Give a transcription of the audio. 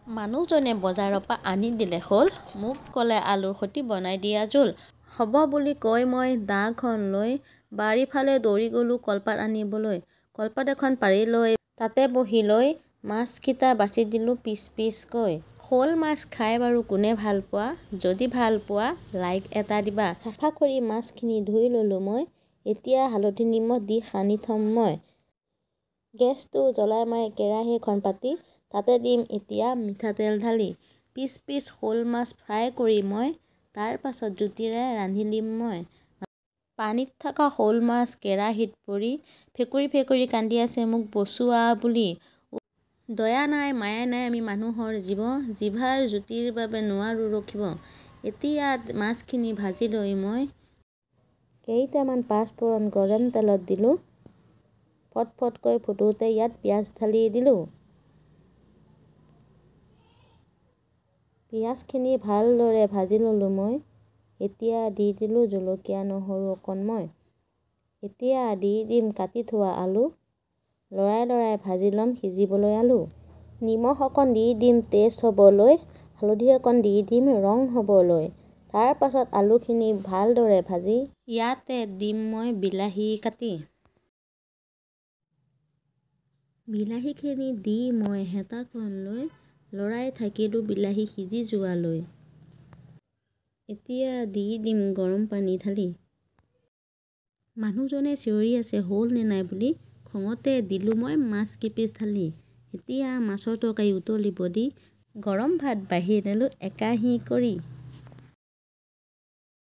মানুহজনে বজাৰৰ পৰা আনি দিলে শ'ল, মোক ক'লে আলুৰ সৈতে বনাই দিয়া জোল। হ'ব বুলি কৈ মই দাখন লৈ বাৰীৰ ফালে দৌৰি গ'লোঁ কলপাত আনিবলৈ। কলপাত এখন পাৰি লৈ তাতে বহি লৈ মাছকেইটা বাছি দিলোঁ পিচ পিচকৈ। শ'ল মাছ খাই বাৰু কোনে ভাল পোৱা? যদি ভাল পোৱা লাইক এটা দিবা। চাফা কৰি মাছখিনি ধুই ল'লোঁ মই। এতিয়া হালধি নিমখ দি সানি থ'ম মই। গেছটো জ্বলাই মই কেৰাহীখন পাতি তাতে দিম এতিয়া মিঠাতেল ঢালি। পিচ পিচ শ'ল মাছ ফ্ৰাই কৰি মই তাৰ পাছত জুতিৰে ৰান্ধি দিম মই। পানীত থকা শ'ল মাছ কেৰাহীত পৰি ফেকুৰি ফেকুৰি কান্দি আছে মোক বচোৱা বুলি। দয়া নাই মায়া নাই আমি মানুহৰ জীৱ, জিভাৰ জুতিৰ বাবে নোৱাৰোঁ ৰখিব। এতিয়া মাছখিনি ভাজি লৈ মই কেইটামান পাঁচফোৰণ গৰম তেলত দিলোঁ। ফটফটকৈ ফুটোতে ইয়াত পিঁয়াজ ঢালি দিলোঁ। পিঁয়াজখিনি ভালদৰে ভাজি ল'লোঁ মই। এতিয়া দি দিলোঁ জলকীয়া নহৰু অকণ মই। এতিয়া দি দিম কাটি থোৱা আলু। লৰাই লৰাই ভাজি ল'ম সিজিবলৈ আলু। নিমখ অকণ দি দিম টেষ্ট হ'বলৈ, হালধি অকণ দি দিম ৰং হ'বলৈ। তাৰ পাছত আলুখিনি ভালদৰে ভাজি ইয়াতে দিম মই বিলাহী কাটি। বিলাহীখিনি দি মই হেতাখন লৈ লৰাই থাকিলোঁ বিলাহী সিজি যোৱালৈ। এতিয়া দি দিম গৰম পানী ঢালি। মানুহজনে চিঞৰি আছে হ'ল নে নাই বুলি, খঙতে দিলোঁ মই মাছ কেইপিচ ঢালি। এতিয়া মাছৰ তৰকাৰী উতলিব দি গৰম ভাত বাঢ়ি দিলোঁ একাহী কৰি।